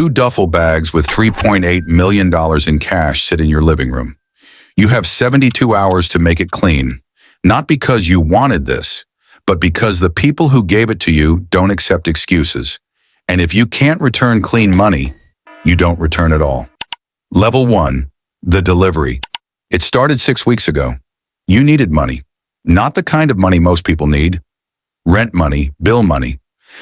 Two duffel bags with $3.8 million in cash sit in your living room. You have 72 hours to make it clean, not because you wanted this, but because the people who gave it to you don't accept excuses. And if you can't return clean money, you don't return at all. Level 1, the delivery. It started 6 weeks ago. You needed money, not the kind of money most people need. Rent money, bill money,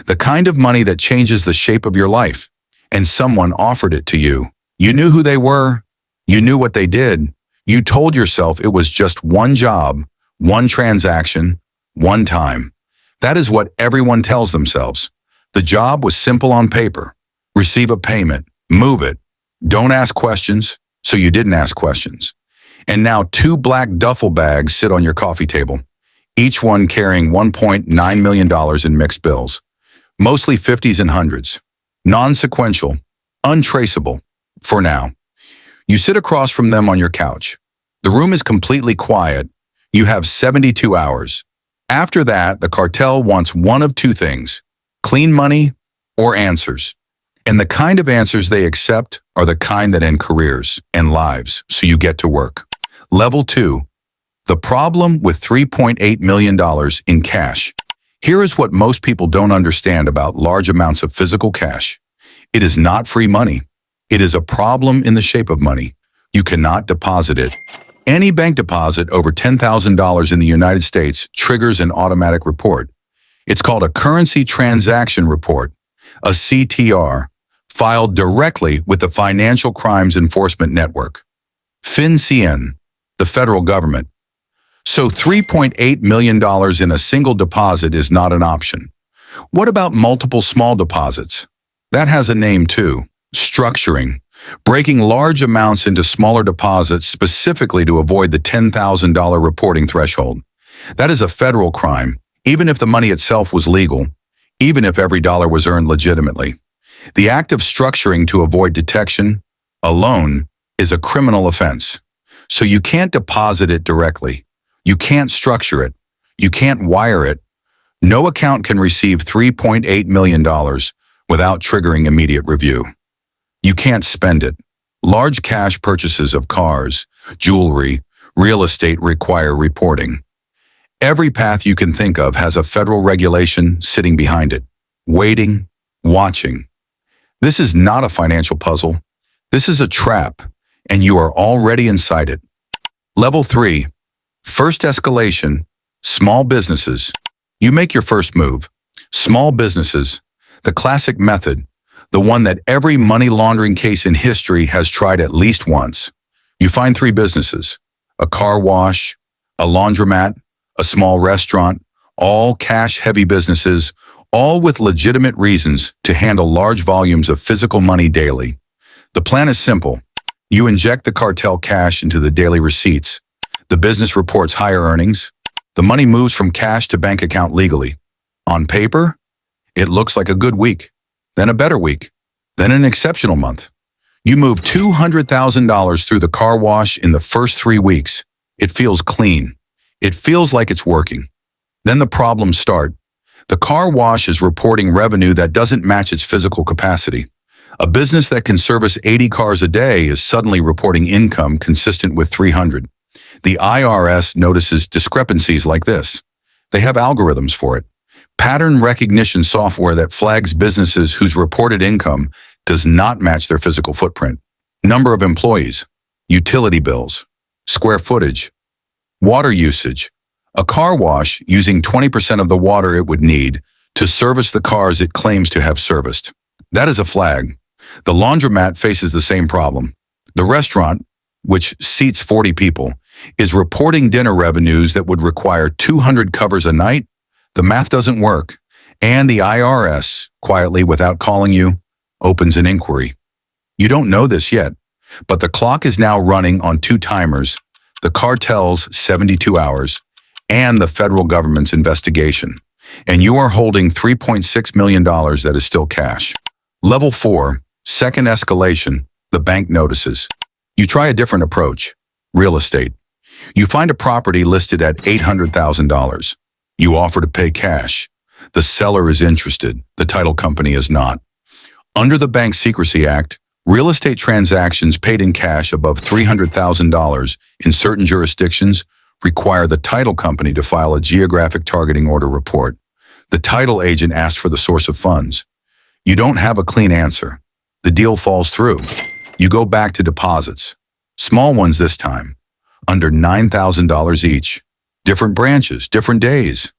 the kind of money that changes the shape of your life. And someone offered it to you. You knew who they were. You knew what they did. You told yourself it was just one job, one transaction, one time. That is what everyone tells themselves. The job was simple on paper. Receive a payment, move it. Don't ask questions, so you didn't ask questions. And now 2 black duffel bags sit on your coffee table, each one carrying $1.9 million in mixed bills, mostly 50s and 100s. Non-sequential, untraceable, for now. You sit across from them on your couch. The room is completely quiet. You have 72 hours. After that, the cartel wants one of 2 things: clean money or answers. And the kind of answers they accept are the kind that end careers and lives, so you get to work. Level 2, the problem with $3.8 million in cash. Here is what most people don't understand about large amounts of physical cash. It is not free money. It is a problem in the shape of money. You cannot deposit it. Any bank deposit over $10,000 in the United States triggers an automatic report. It's called a currency transaction report, a CTR, filed directly with the Financial Crimes Enforcement Network, FinCEN, the federal government. So $3.8 million in a single deposit is not an option. What about multiple small deposits? That has a name too: structuring, breaking large amounts into smaller deposits specifically to avoid the $10,000 reporting threshold. That is a federal crime, even if the money itself was legal, even if every dollar was earned legitimately. The act of structuring to avoid detection alone is a criminal offense. So you can't deposit it directly. You can't structure it. You can't wire it. No account can receive $3.8 million without triggering immediate review. You can't spend it. Large cash purchases of cars, jewelry, real estate require reporting. Every path you can think of has a federal regulation sitting behind it, waiting, watching. This is not a financial puzzle. This is a trap, and you are already inside it. Level 3. First escalation, small businesses. You make your first move. Small businesses, the classic method, the one that every money laundering case in history has tried at least once. You find 3 businesses: a car wash, a laundromat, a small restaurant, all cash-heavy businesses, all with legitimate reasons to handle large volumes of physical money daily. The plan is simple. You inject the cartel cash into the daily receipts. The business reports higher earnings. The money moves from cash to bank account legally. On paper, it looks like a good week, then a better week, then an exceptional month. You move $200,000 through the car wash in the first 3 weeks. It feels clean. It feels like it's working. Then the problems start. The car wash is reporting revenue that doesn't match its physical capacity. A business that can service 80 cars a day is suddenly reporting income consistent with 300. The IRS notices discrepancies like this. They have algorithms for it. Pattern recognition software that flags businesses whose reported income does not match their physical footprint. Number of employees, utility bills, square footage, water usage. A car wash using 20% of the water it would need to service the cars it claims to have serviced. That is a flag. The laundromat faces the same problem. The restaurant, which seats 40 people, is reporting dinner revenues that would require 200 covers a night. The math doesn't work. And the IRS, quietly without calling you, opens an inquiry. You don't know this yet, but the clock is now running on 2 timers: the cartel's 72 hours and the federal government's investigation. And you are holding $3.6 million that is still cash. Level 4, second escalation, the bank notices. You try a different approach. Real estate. You find a property listed at $800,000. You offer to pay cash. The seller is interested. The title company is not. Under the Bank Secrecy Act, real estate transactions paid in cash above $300,000 in certain jurisdictions require the title company to file a geographic targeting order report. The title agent asked for the source of funds. You don't have a clean answer. The deal falls through. You go back to deposits. Small ones this time, under $9,000 each. Different branches, different days.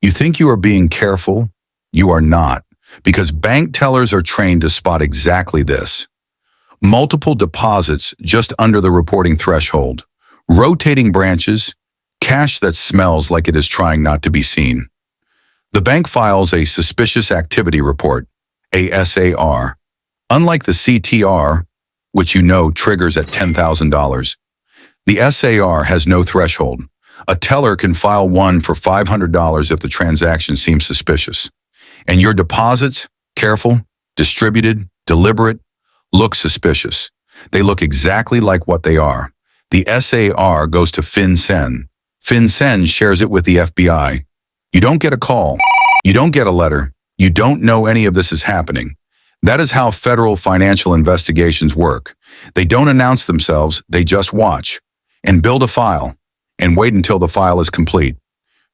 You think you are being careful? You are not, because bank tellers are trained to spot exactly this. Multiple deposits just under the reporting threshold, rotating branches, cash that smells like it is trying not to be seen. The bank files a suspicious activity report, a SAR. Unlike the CTR, which you know triggers at $10,000, the SAR has no threshold. A teller can file one for $500 if the transaction seems suspicious. And your deposits, careful, distributed, deliberate, look suspicious. They look exactly like what they are. The SAR goes to FinCEN. FinCEN shares it with the FBI. You don't get a call. You don't get a letter. You don't know any of this is happening. That is how federal financial investigations work. They don't announce themselves, they just watch and build a file and wait until the file is complete.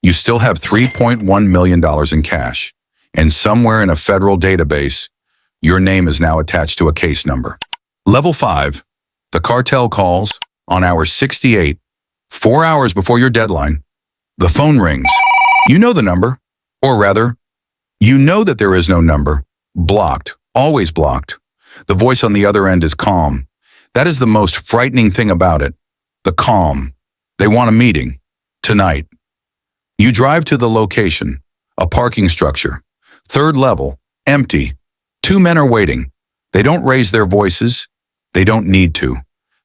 You still have $3.1 million in cash, and somewhere in a federal database, your name is now attached to a case number. Level 5, the cartel calls on hour 68, 4 hours before your deadline. The phone rings. You know the number, or rather, you know that there is no number. Blocked, always blocked. The voice on the other end is calm. That is the most frightening thing about it. The calm. They want a meeting. Tonight. You drive to the location. A parking structure. 3rd level. Empty. 2 men are waiting. They don't raise their voices. They don't need to.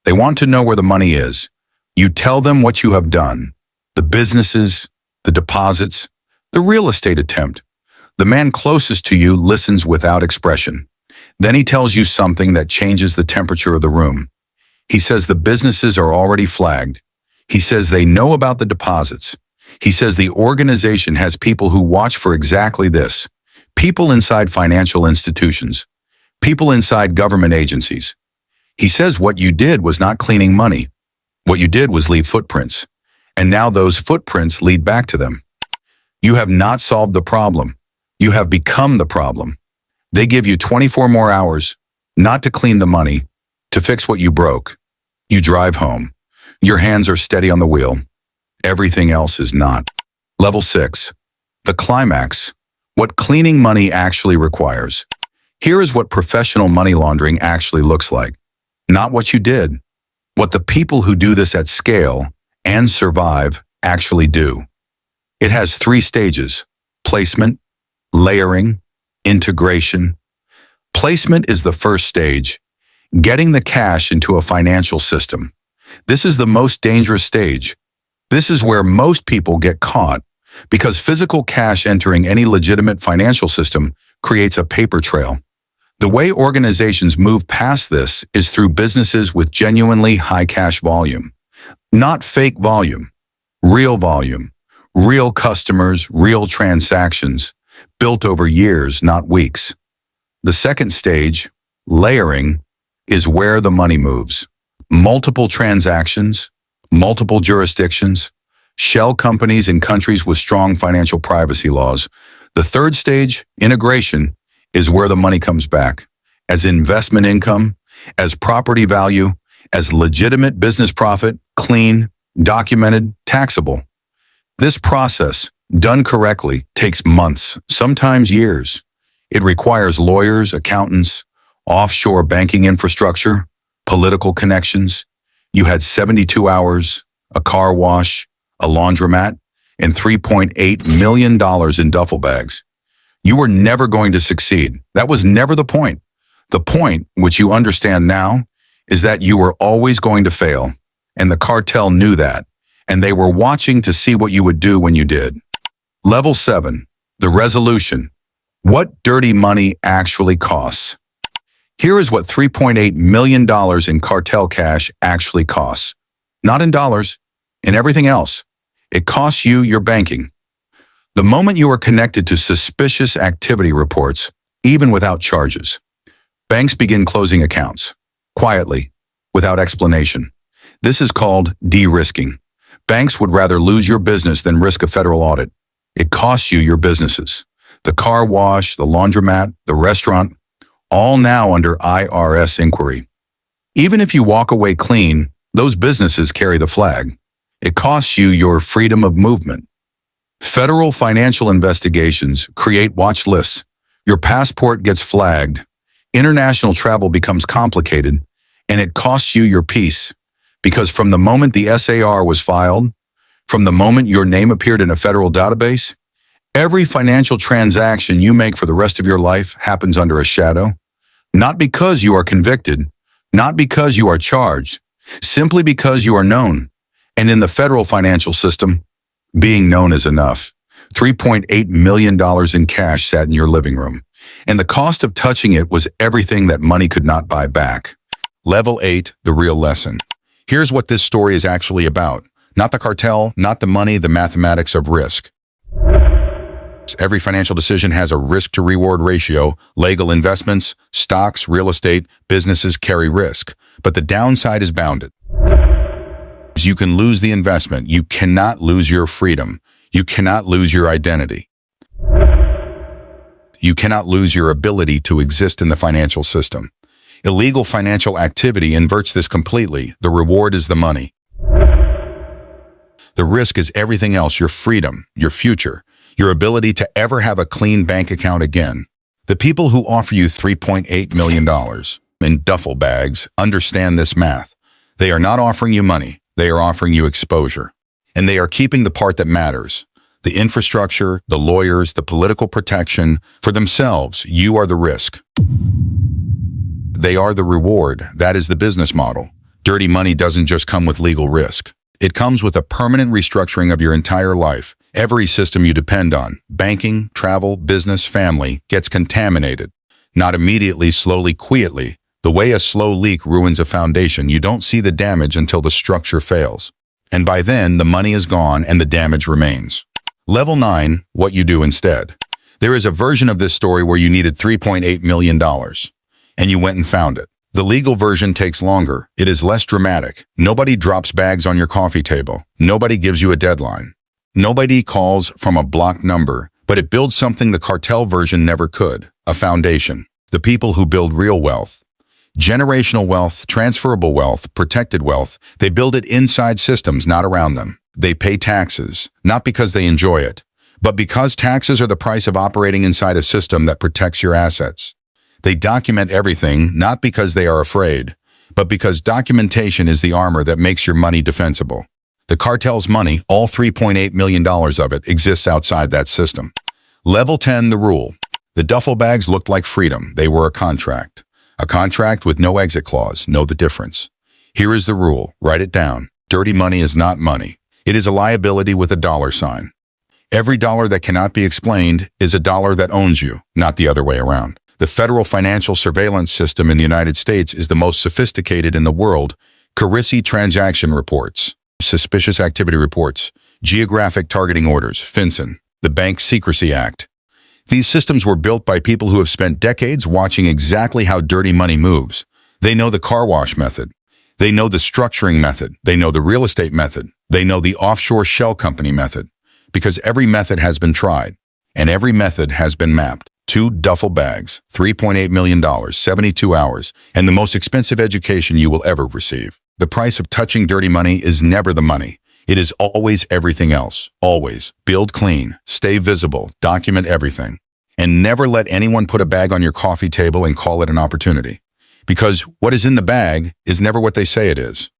They want to know where the money is. You tell them what you have done. The businesses, the deposits, the real estate attempt. The man closest to you listens without expression. Then he tells you something that changes the temperature of the room. He says the businesses are already flagged. He says they know about the deposits. He says the organization has people who watch for exactly this. People inside financial institutions. People inside government agencies. He says what you did was not cleaning money. What you did was leave footprints. And now those footprints lead back to them. You have not solved the problem. You have become the problem. They give you 24 more hours, not to clean the money, to fix what you broke. You drive home. Your hands are steady on the wheel. Everything else is not. Level 6. The climax. What cleaning money actually requires. Here is what professional money laundering actually looks like. Not what you did. What the people who do this at scale and survive actually do. It has 3 stages: placement, layering, integration. Placement is the first stage, getting the cash into a financial system. This is the most dangerous stage. This is where most people get caught, because physical cash entering any legitimate financial system creates a paper trail. The way organizations move past this is through businesses with genuinely high cash volume. Not fake volume, real customers, real transactions, built over years, not weeks. The second stage, layering, is where the money moves. Multiple transactions, multiple jurisdictions, shell companies in countries with strong financial privacy laws. The third stage, integration, is where the money comes back, as investment income, as property value, as legitimate business profit, clean, documented, taxable. This process, done correctly, takes months, sometimes years. It requires lawyers, accountants, offshore banking infrastructure, political connections. You had 72 hours, a car wash, a laundromat, and $3.8 million in duffel bags. You were never going to succeed. That was never the point. The point, which you understand now, is that you were always going to fail, and the cartel knew that, and they were watching to see what you would do when you did. Level 7, the resolution. What dirty money actually costs. Here is what $3.8 million in cartel cash actually costs. Not in dollars, in everything else. It costs you your banking. The moment you are connected to suspicious activity reports, even without charges. Banks begin closing accounts, quietly, without explanation. This is called de-risking. Banks would rather lose your business than risk a federal audit. It costs you your businesses. The car wash, the laundromat, the restaurant, all now under IRS inquiry. Even if you walk away clean, those businesses carry the flag. It costs you your freedom of movement. Federal financial investigations create watch lists. Your passport gets flagged. International travel becomes complicated, and it costs you your peace. Because from the moment the SAR was filed, from the moment your name appeared in a federal database, every financial transaction you make for the rest of your life happens under a shadow. Not because you are convicted, not because you are charged, simply because you are known. And in the federal financial system, being known is enough. $3.8 million in cash sat in your living room, and the cost of touching it was everything that money could not buy back. Level 8, the real lesson. Here's what this story is actually about. Not the cartel, not the money, the mathematics of risk. Every financial decision has a risk-to-reward ratio. Legal investments, stocks, real estate, businesses carry risk. But the downside is bounded. You can lose the investment. You cannot lose your freedom. You cannot lose your identity. You cannot lose your ability to exist in the financial system. Illegal financial activity inverts this completely. The reward is the money. The risk is everything else, your freedom, your future, your ability to ever have a clean bank account again. The people who offer you $3.8 million in duffel bags understand this math. They are not offering you money. They are offering you exposure. And they are keeping the part that matters. The infrastructure, the lawyers, the political protection. For themselves, you are the risk. They are the reward. That is the business model. Dirty money doesn't just come with legal risk. It comes with a permanent restructuring of your entire life. Every system you depend on, banking, travel, business, family, gets contaminated. Not immediately, slowly, quietly. The way a slow leak ruins a foundation, you don't see the damage until the structure fails. And by then, the money is gone and the damage remains. Level 9, what you do instead. There is a version of this story where you needed $3.8 million, and you went and found it. The legal version takes longer. It is less dramatic. Nobody drops bags on your coffee table. Nobody gives you a deadline. Nobody calls from a blocked number, but it builds something the cartel version never could, a foundation. The people who build real wealth. Generational wealth, transferable wealth, protected wealth, they build it inside systems, not around them. They pay taxes, not because they enjoy it, but because taxes are the price of operating inside a system that protects your assets. They document everything, not because they are afraid, but because documentation is the armor that makes your money defensible. The cartel's money, all $3.8 million of it, exists outside that system. Level 10, the rule. The duffel bags looked like freedom. They were a contract. A contract with no exit clause. Know the difference. Here is the rule. Write it down. Dirty money is not money. It is a liability with a dollar sign. Every dollar that cannot be explained is a dollar that owns you, not the other way around. The federal financial surveillance system in the United States is the most sophisticated in the world. Secrecy transaction reports, suspicious activity reports, geographic targeting orders, FinCEN, the Bank Secrecy Act. These systems were built by people who have spent decades watching exactly how dirty money moves. They know the car wash method. They know the structuring method. They know the real estate method. They know the offshore shell company method. Because every method has been tried, and every method has been mapped. 2 duffel bags, $3.8 million, 72 hours, and the most expensive education you will ever receive. The price of touching dirty money is never the money. It is always everything else. Always. Build clean, stay visible, document everything. And never let anyone put a bag on your coffee table and call it an opportunity. Because what is in the bag is never what they say it is.